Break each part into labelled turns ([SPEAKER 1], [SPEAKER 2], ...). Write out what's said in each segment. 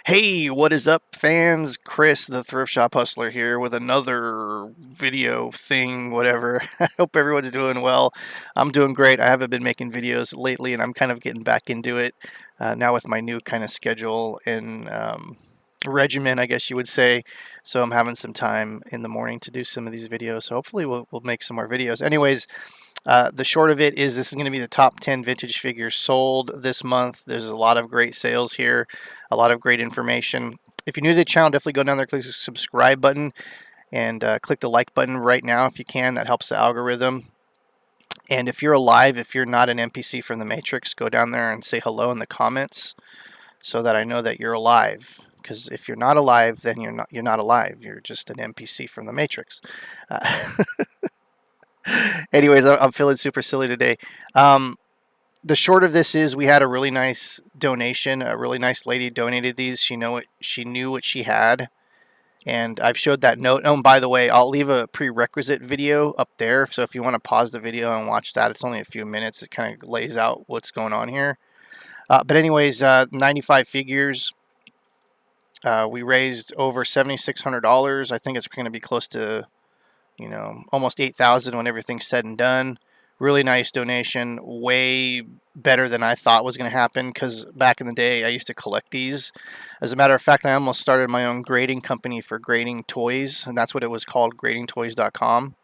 [SPEAKER 1] Hey, what is up, fans? Chris, the Thrift Shop Hustler here with another video thing, whatever. I hope everyone's doing well. I'm doing great. I haven't been making videos lately, and I'm kind of getting back into it now with my new kind of schedule and regimen, I guess you would say. So I'm having some time in the morning to do some of these videos. So hopefully we'll make some more videos. Anyways, the short of it is this is going to be the top 10 vintage figures sold this month. There's a lot of great sales here, a lot of great information. If you're new to the channel, definitely go down there, click the subscribe button, and click the like button right now if you can. That helps the algorithm. And if you're alive, if you're not an NPC from the Matrix, go down there and say hello in the comments so that I know that you're alive. Because if you're not alive, then you're not alive. You're just an NPC from the Matrix. Anyways, I'm feeling super silly today. The short of this is we had a really nice donation. A really nice lady donated these. She knew what she had, and I've showed that note. Oh, and by the way, I'll leave a prerequisite video up there. So if you want to pause the video and watch that, it's only a few minutes. It kind of lays out what's going on here. But anyways, 95 figures. We raised over $7,600. I think it's going to be close to almost 8,000 when everything's said and done. Really nice donation, way better than I thought was going to happen, because back in the day I used to collect these. As a matter of fact, I almost started my own grading company for grading toys, and that's what it was called, gradingtoys.com.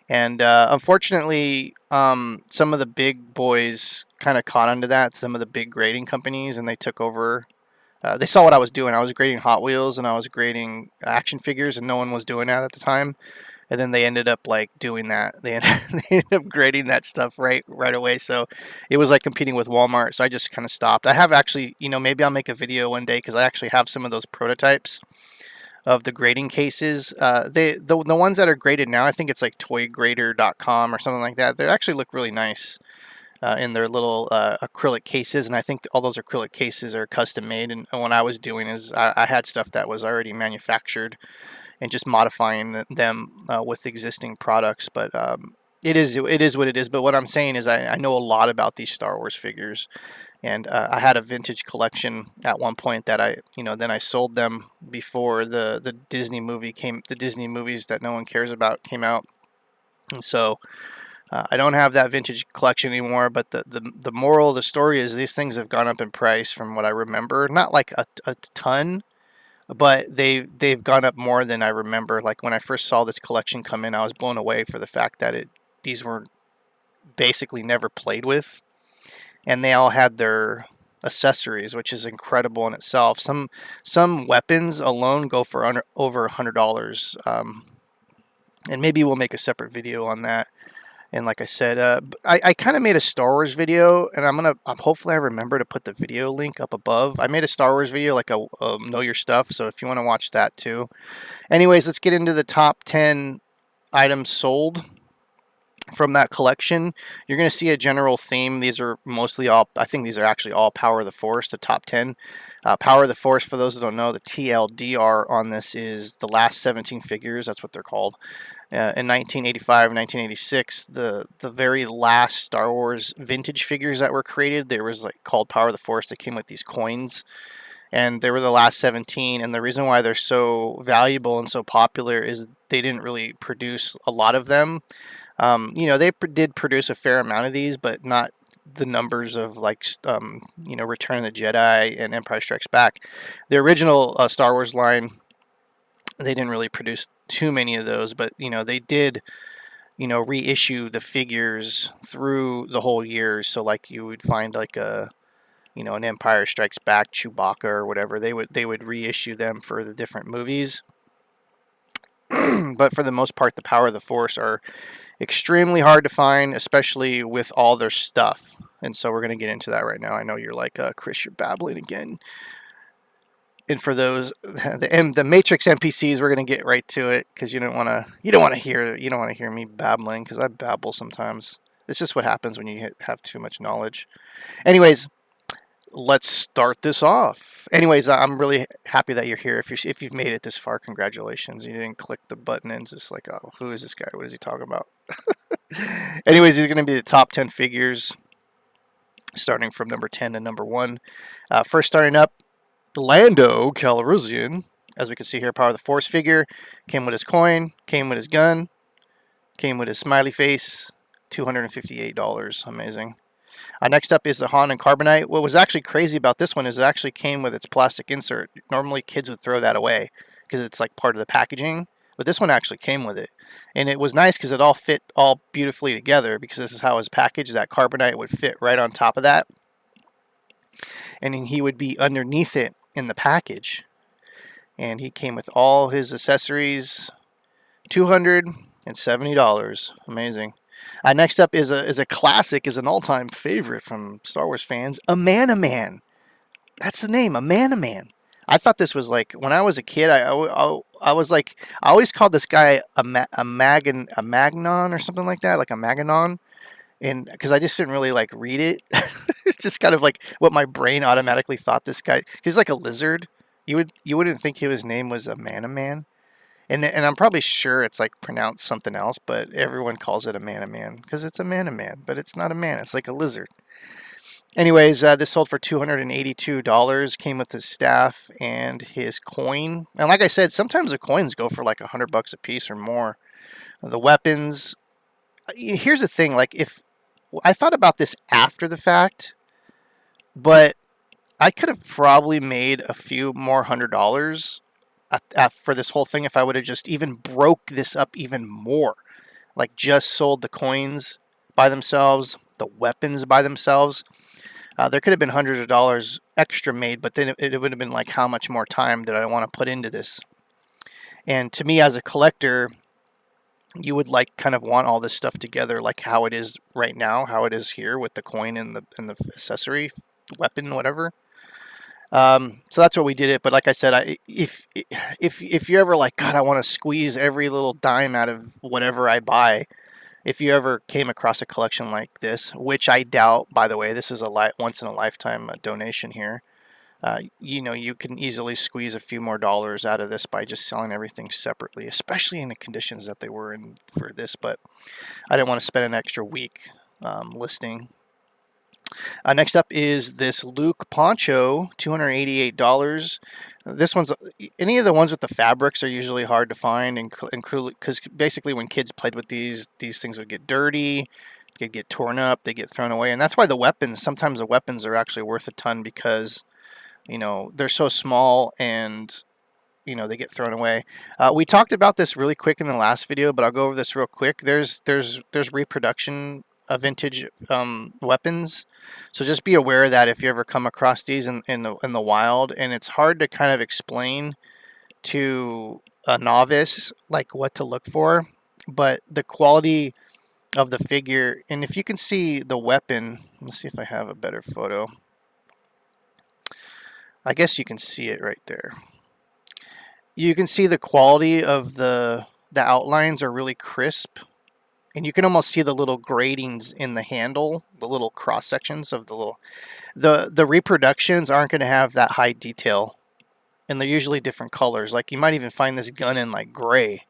[SPEAKER 1] And unfortunately, some of the big boys kind of caught onto that, some of the big grading companies, and they took over. They saw what I was doing. I was grading Hot Wheels and I was grading action figures, and no one was doing that at the time. And then they ended up like doing that. They ended up grading that stuff right away. So it was like competing with Walmart. So I just kind of stopped. I have actually, maybe I'll make a video one day, because I actually have some of those prototypes of the grading cases. The ones that are graded now, I think it's like toygrader.com or something like that. They actually look really nice in their little acrylic cases, and I think all those acrylic cases are custom made. And what I was doing is I had stuff that was already manufactured and just modifying them with existing products. But it is what it is. But what I'm saying is I know a lot about these Star Wars figures, and I had a vintage collection at one point that then I sold them before the Disney movies that no one cares about came out. And so I don't have that vintage collection anymore. But the moral of the story is these things have gone up in price from what I remember. Not like a ton, but they've gone up more than I remember. Like when I first saw this collection come in, I was blown away for the fact that these were basically never played with, and they all had their accessories, which is incredible in itself. Some weapons alone go for over $100, and maybe we'll make a separate video on that. And like I said, I kind of made a Star Wars video, and hopefully I remember to put the video link up above. I made a Star Wars video, like a Know Your Stuff, so if you want to watch that too. Anyways, let's get into the top 10 items sold from that collection. You're going to see a general theme. These are mostly all, I think these are actually all Power of the Force, the top 10. Power of the Force, for those who don't know, the TLDR on this is the last 17 figures. That's what they're called. In 1985 and 1986, the very last Star Wars vintage figures that were created, there was like called Power of the Force. They came with these coins, and they were the last 17. And the reason why they're so valuable and so popular is they didn't really produce a lot of them. They did produce a fair amount of these, but not the numbers of like Return of the Jedi and Empire Strikes Back. The original Star Wars line, they didn't really produce too many of those, but they did reissue the figures through the whole year. So like you would find like an Empire Strikes Back Chewbacca or whatever, they would reissue them for the different movies. But for the most part, the Power of the Force are extremely hard to find, especially with all their stuff. And so we're going to get into that right now. I know you're like, Chris, you're babbling again. And for those the Matrix NPCs, we're going to get right to it, because you don't want to hear me babbling, because I babble sometimes. It's just what happens when you have too much knowledge. Anyways, let's start this off. Anyways, I'm really happy that you're here. If you've made it this far, congratulations. You didn't click the button and just like, oh, who is this guy? What is he talking about? Anyways, these are going to be the top 10 figures, starting from number 10 to number 1. First starting up, Lando Calrissian, as we can see here, Power of the Force figure. Came with his coin, came with his gun, came with his smiley face. $258. Amazing. Next up is the Han and Carbonite. What was actually crazy about this one is it actually came with its plastic insert. Normally kids would throw that away because it's like part of the packaging, but this one actually came with it. And it was nice because it all fit all beautifully together, because this is how it was packaged. That Carbonite would fit right on top of that, and then he would be underneath it in the package. And he came with all his accessories. $270. Amazing. Next up is a classic, is an all-time favorite from Star Wars fans, a Man-A-Man. That's the name, a Man-A-Man. I thought this was like, when I was a kid, I was like, I always called this guy a Magnon or something like that, like a Maganon, and because I just didn't really like read it. It's just kind of like what my brain automatically thought this guy. He's like a lizard. You wouldn't think his name was a Man-A-Man. And I'm probably sure it's like pronounced something else, but everyone calls it a Man-A-Man because it's a Man-A-Man, but it's not a man. It's like a lizard. Anyways, this sold for $282. Came with his staff and his coin. And like I said, sometimes the coins go for like $100 a piece or more. The weapons. Here's the thing. Like, if I thought about this after the fact, but I could have probably made a few more $100 for this whole thing if I would have just even broke this up even more. Like, just sold the coins by themselves, the weapons by themselves. There could have been hundreds of dollars extra made, but then it would have been like, how much more time did I want to put into this? And to me, as a collector, you would like kind of want all this stuff together, like how it is right now, how it is here with the coin and the accessory, weapon, whatever. So that's what we did it. But like I said, if you're ever like, God, I want to squeeze every little dime out of whatever I buy. If you ever came across a collection like this, which I doubt, by the way, this is a once in a lifetime donation here. You can easily squeeze a few more dollars out of this by just selling everything separately, especially in the conditions that they were in for this. But I didn't want to spend an extra week listing. Next up is this Luke Poncho, $288. This one's, any of the ones with the fabrics are usually hard to find, because basically when kids played with these things would get dirty, could get torn up, they get thrown away, and that's why sometimes the weapons are actually worth a ton, because they're so small and they get thrown away. We talked about this really quick in the last video, but I'll go over this real quick. There's reproduction vintage weapons, so just be aware that if you ever come across these in the wild, and it's hard to kind of explain to a novice like what to look for, but the quality of the figure, and if you can see the weapon, let's see if I have a better photo. I guess you can see it right there. You can see the quality of the outlines are really crisp. And you can almost see the little gratings in the handle, the little cross sections of the reproductions aren't going to have that high detail, and they're usually different colors. Like, you might even find this gun in like gray,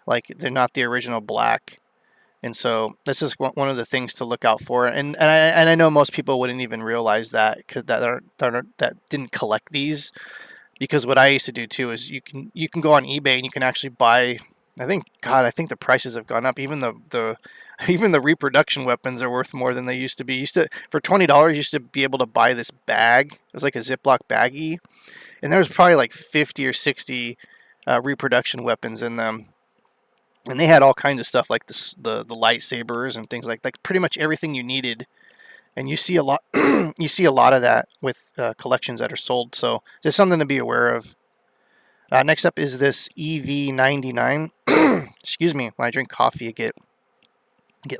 [SPEAKER 1] like they're not the original black. And so this is one of the things to look out for. And I know most people wouldn't even realize that, because that didn't collect these. Because what I used to do too is you can go on eBay and you can actually buy. I think the prices have gone up. Even the reproduction weapons are worth more than they used to be. For $20, you used to be able to buy this bag. It was like a Ziploc baggie, and there was probably like 50 or 60 reproduction weapons in them. And they had all kinds of stuff like the lightsabers and things like pretty much everything you needed. And you see a lot you see a lot of that with collections that are sold. So just something to be aware of. Next up is this EV99. Excuse me, when I drink coffee, I get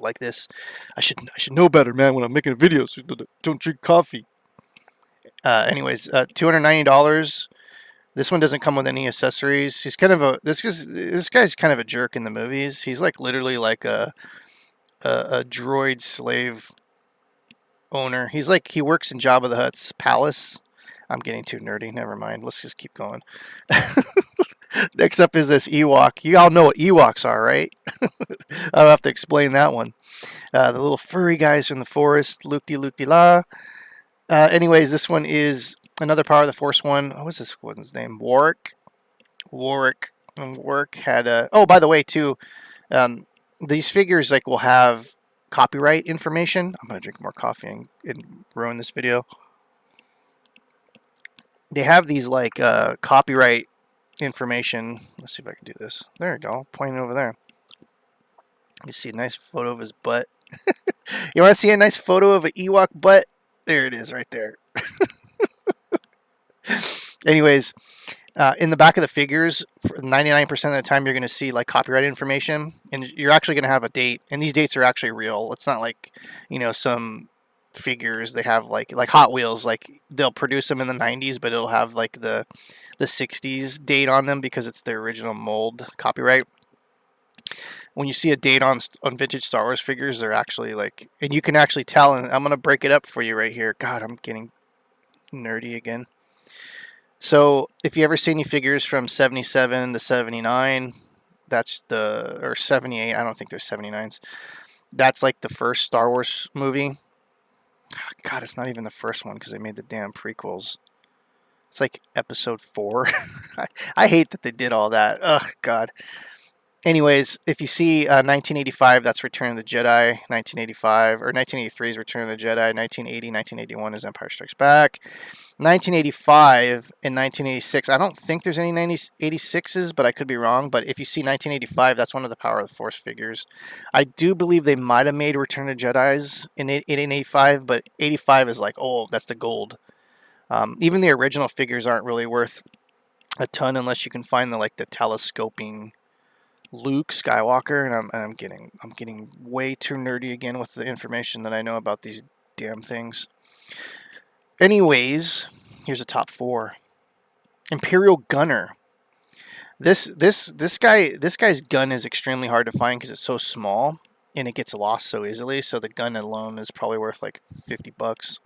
[SPEAKER 1] like this. I should know better, man, when I'm making a video, so don't drink coffee. Anyways, $290. This one doesn't come with any accessories. He's kind of this guy's kind of a jerk in the movies. He's like literally like a droid slave owner. He works in Jabba the Hutt's palace. I'm getting too nerdy. Never mind. Let's just keep going. Next up is this Ewok. You all know what Ewoks are, right? I don't have to explain that one. The little furry guys from the forest. Loop-de-loop-de-la. Anyways, this one is Another Power of the Force one. What was this one's name? Warwick. Warwick had a. Oh, by the way, too, these figures like will have copyright information. I'm gonna drink more coffee and ruin this video. They have these like copyright information. Let's see if I can do this. There we go. Pointing over there. You see a nice photo of his butt. You want to see a nice photo of an Ewok butt? There it is, right there. Anyways, in the back of the figures, 99% of the time you're going to see like copyright information, and you're actually going to have a date, and these dates are actually real. It's not like, some figures they have like Hot Wheels, like they'll produce them in the 90s, but it'll have like the 60s date on them because it's their original mold copyright. When you see a date on vintage Star Wars figures, they're actually like, and you can actually tell, and I'm going to break it up for you right here. God, I'm getting nerdy again. So if you ever see any figures from 77 to 79, or 78, I don't think there's 79s. That's like the first Star Wars movie. God, it's not even the first one because they made the damn prequels. It's like episode 4. I hate that they did all that. Ugh, God. Anyways, if you see 1985, that's Return of the Jedi. 1985, or 1983 is Return of the Jedi. 1980, 1981 is Empire Strikes Back. 1985 and 1986, I don't think there's any 86s, but I could be wrong. But if you see 1985, that's one of the Power of the Force figures. I do believe they might have made Return of the Jedis in 85, but 85 is like, oh, that's the gold. Even the original figures aren't really worth a ton unless you can find the telescoping Luke Skywalker, and I'm getting way too nerdy again with the information that I know about these damn things. Anyways, here's a top 4. Imperial Gunner. This guy's gun is extremely hard to find because it's so small and it gets lost so easily. So the gun alone is probably worth like $50.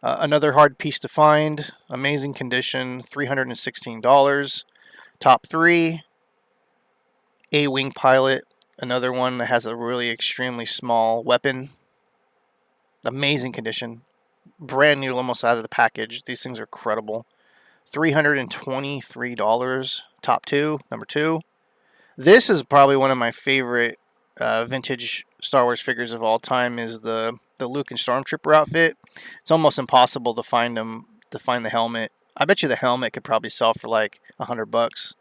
[SPEAKER 1] Another hard piece to find. Amazing condition. $316. Top 3. A-wing pilot. Another one that has a really extremely small weapon. Amazing condition. Brand new, almost out of the package. These things are credible. $323. Top 2. Number 2. This is probably one of my favorite vintage Star Wars figures of all time. Is the Luke and Stormtrooper outfit. It's almost impossible to find them. To find the helmet. I bet you the helmet could probably sell for like $100.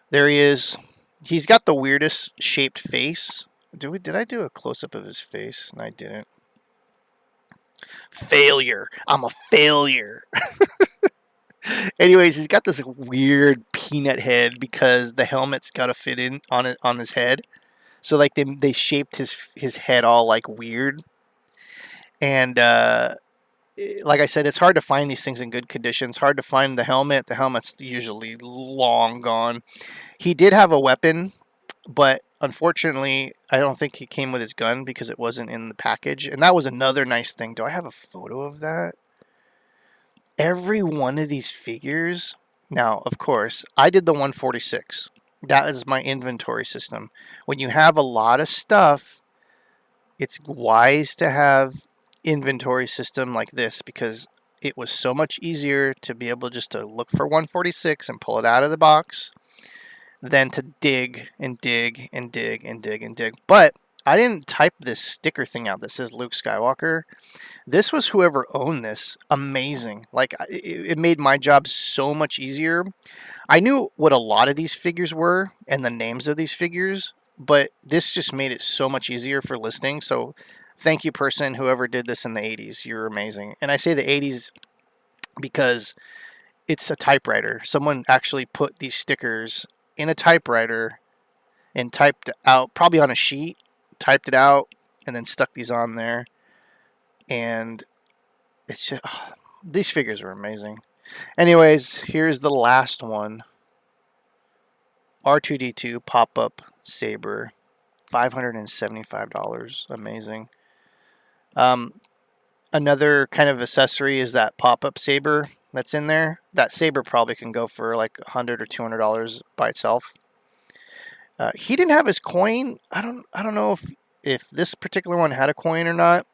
[SPEAKER 1] There he is. He's got the weirdest shaped face. Did I do a close-up of his face? No, I didn't. Failure. I'm a failure. Anyways, he's got this weird peanut head because the helmet's got to fit in on his head. So like they shaped his head all like weird. And like I said, it's hard to find these things in good condition. It's hard to find the helmet. The helmet's usually long gone. He did have a weapon, but unfortunately, I don't think he came with his gun because it wasn't in the package. And that was another nice thing. Do I have a photo of that? Every one of these figures. Now, of course, I did the 146. That is my inventory system. When you have a lot of stuff, it's wise to have inventory system like this because it was so much easier to be able just to look for 146 and pull it out of the box than to dig and dig and dig and dig and dig. But I didn't type this sticker thing out that says Luke Skywalker. This was whoever owned this. Amazing. Like, it made my job so much easier. I knew what a lot of these figures were and the names of these figures, but this just made it so much easier for listing. So thank you, person, whoever did this in the 80s. You're amazing. And I say the 80s because it's a typewriter. Someone actually put these stickers in a typewriter and typed out, probably on a sheet, typed it out, and then stuck these on there. And it's just, these figures are amazing. Anyways, here's the last one. R2-D2 pop-up saber, $575. Amazing. Another kind of accessory is that pop-up saber that's in there. That saber probably can go for like $100 or $200 by itself. He didn't have his coin. I don't know if this particular one had a coin or not,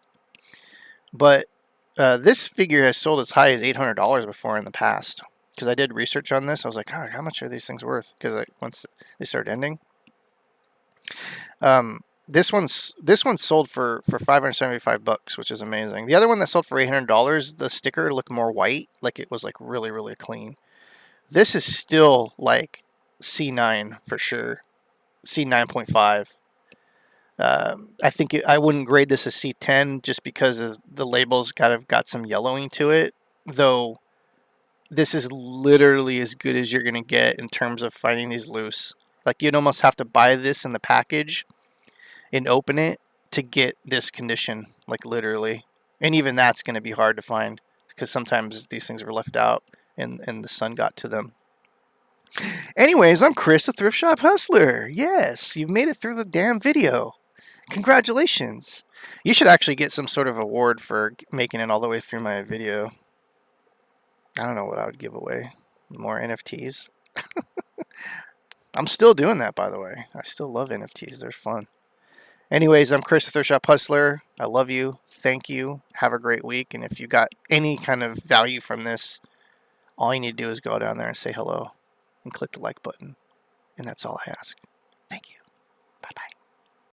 [SPEAKER 1] but This figure has sold as high as $800 before in the past. Because I did research on this, I was like, oh, how much are these things worth? Because once they start ending, this one's sold for $575, which is amazing. The other one that sold for $800, the sticker looked more white, like it was like really really clean. This is still like C9 for sure, C9.5. I think I wouldn't grade this a C10 just because of the labels kind of got some yellowing to it, though. This is literally as good as you're gonna get in terms of finding these loose. Like you'd almost have to buy this in the package and open it to get this condition, like literally. And even that's gonna be hard to find because sometimes these things were left out and the sun got to them. Anyways, I'm Chris, the Thrift Shop Hustler. Yes, you've made it through the damn video. Congratulations. You should actually get some sort of award for making it all the way through my video. I don't know what I would give away. More NFTs. I'm still doing that, by the way. I still love NFTs. They're fun. Anyways, I'm Chris, the Thrift Shop Hustler. I love you. Thank you. Have a great week. And if you got any kind of value from this, all you need to do is go down there and say hello and click the like button. And that's all I ask. Thank you. Bye-bye.